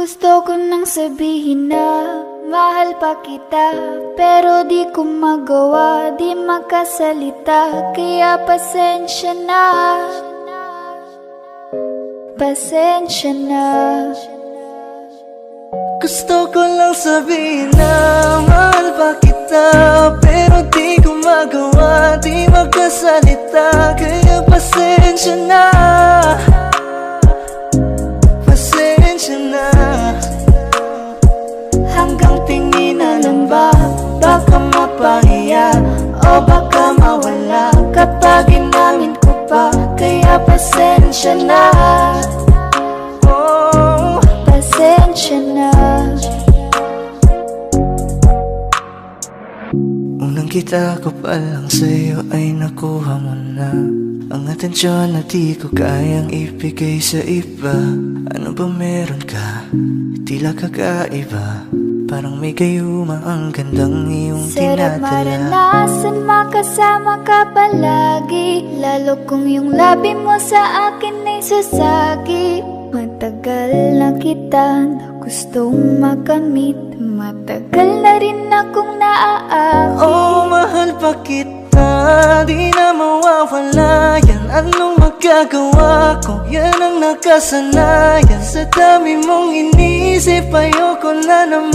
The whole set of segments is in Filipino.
Gusto ko nang sabihin na mahal pa kita, pero di ko magawa, di makasalita. Kaya pasensya na, pasensya na. Gusto ko lang sabihin na mahal pa kita, pero di ko magawa, di makasalita. Kaya pasensya na, pasensya na. Hanggang tingin na lang ba, baka mapahiya o baka mawala kapag inamin ko pa. Kaya pasensya na, oh, Pasensya na. unang kita ko pa lang sa'yo ay nakuha mo na ang atensyon na di ko kayang ibigay sa iba. Ano ba meron ka? Tila kakaiba, parang may gayuma ang gandang iyong Sarap tinadala. maranasan makasama ka palagi, lalo kung yung labi mo sa akin ay sasagi. Matagal na kita na gustong makamit, matagal na rin akong naaakit. Oh, mahal pa kita, di na mawawala yan. Anong magagawa ko? Yan ang nakasanayan. Sa dami mong inisip, ayoko na na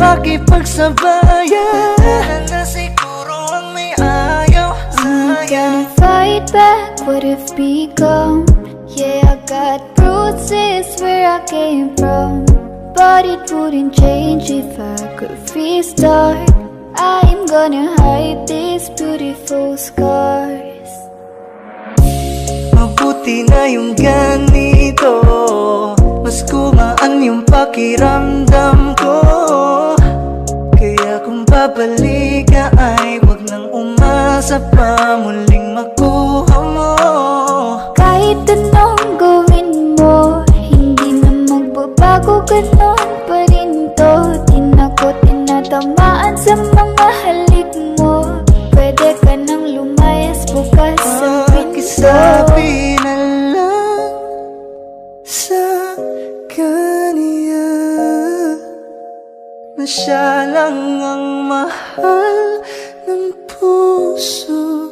makipagsabayan. Na siguro ang may ayaw I'm sa'yo. gonna fight back what if become. Yeah, I got bruises where I came from, but it wouldn't change if I could restart. I'm gonna hide these beautiful scars. Mabuti na yung ganito, mas gumaan yung pakiramdam ko. Kaya kung babalik ka ay wag nang umasa pa muling makuha mo. Kahit anong gawin mo, hindi na magbabago, ganon pa rin to. Di na ko tinatamaan sa mga halik mo. Pwede ka nang lumayas bukas ang pinto. Pakisabi na lang sa kanya na siya lang ang mahal ng puso,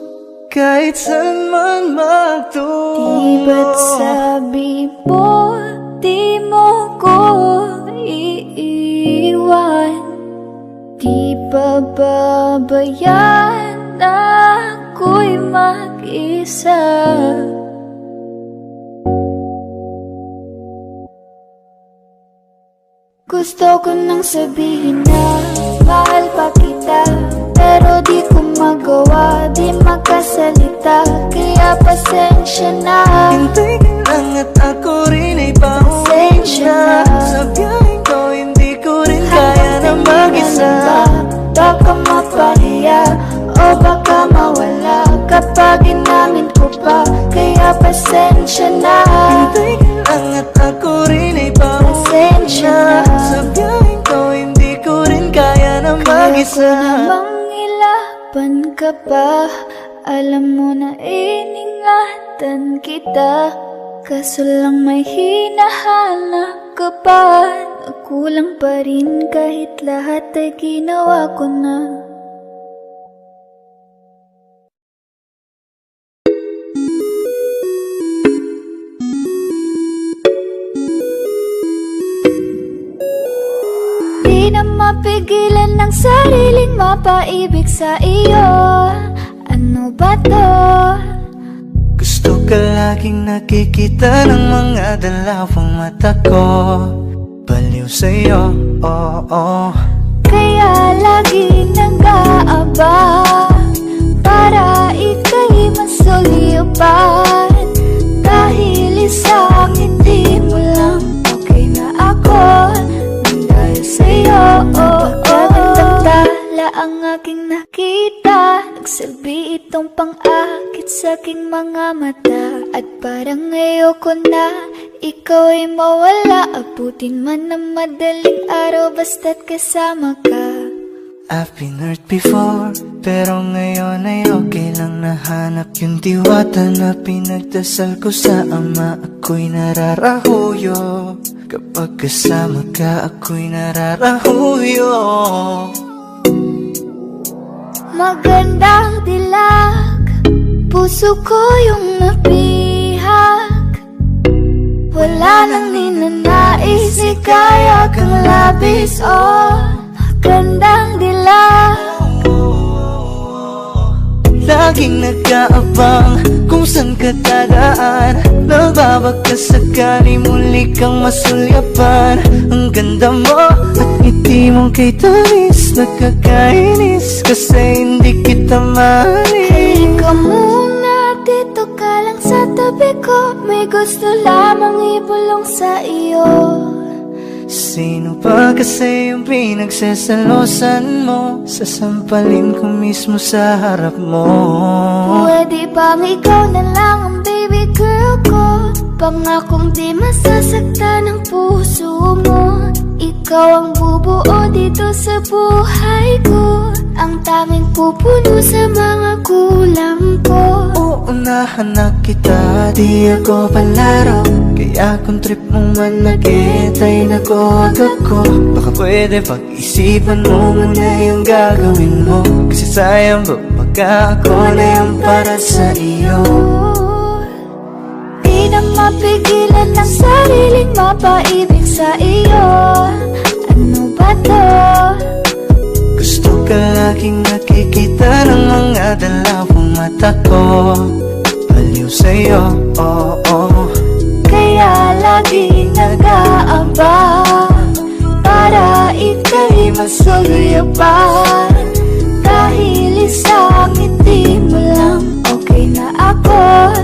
kahit saan man magtungo. Di ba't sabi mo, di mo ko iiwan? Di ba babayaan na ako'y mag-isa? Gusto ko nang sabihin na mahal pa kita, pero di ko magawa, di makasalita. Kaya pasensya na, Hintay ka lang at ako rin ay pauwi pasensya na. na. Sa biyaheng ko hindi ko rin kaya na mag-isa. Baka mapahiya o baka mawala kapag inamin ko pa. Kaya pasensya na, Hintay ka lang at ako rin ay pauwi pasensya na. na. Sa biyaheng ko hindi ko rin kaya na Kaya ko mag-isa. namang ilaban ka pa, alam mo na iningatan kita. Kaso lang may hinahanap ka pa, nakulang pa rin kahit lahat ay ginawa ko na. Di na mapigilan ng sariling mapaibig sa iyo. Ano ba to? Gusto ka laging nakikita ng mga dalawang mata ko. Baliw sa'yo, oo. Kaya lagi nag-aaba para ika'y masulipan. Dahil isang ngiti mo lang, okay na ako dahil sa'yo. Pagkagandang tala ang aking nakita, nagsilbi itong pang-akit sa aking mga mata. At parang ayoko na ikaw ay mawala, abutin man ng madaling araw basta't kasama ka. I've been hurt before, pero ngayon ay okay lang. Nahanap yung diwata na pinagdasal ko sa ama. Ako'y nararahuyo Kapag kasama ka ako'y nararahuyo. Magandang dilag, puso ko yung napihag. Wala nang ninanais, ikaya kang labis. Oh, magandang dilag. Laging nag-aabang kung saan ka dadaan. Nagbabaka sakali muli kang masulyapan. Ang ganda mo at ngiti mong kay tamis, nakakainis kasi hindi kita mahalin. Halika muna, dito ka lang sa tabi ko. May gusto lamang ibulong sa iyo. Sino pa kasi yung pinagsasalosan mo? Sasampalin ko mismo sa harap mo. Pwede bang ikaw na lang ang baby girl ko? Pangakong di masasaktan ang puso mo. Ikaw ang bubuo dito sa buhay ko, ang tanging pupuno sa mga kulang ko. Uunahan na kita, di ako palaro. Kaya kung trip mong manakit ay nakuwag ako. Baka pwede pag-isipan mo muna yung gagawin mo. Kasi sayang ba pagka ako na yung para sa iyo. Di na mapigilan ng sariling mapaibig sa iyo. Ano ba to? Gusto ka laging nakikita ng mga dalawang mata ko. Baliw sa'yo, oh, oh. Kaya laging nag-aabang para ika'y masulyupan. Dahil isang ngiti mo lang, okay na ako.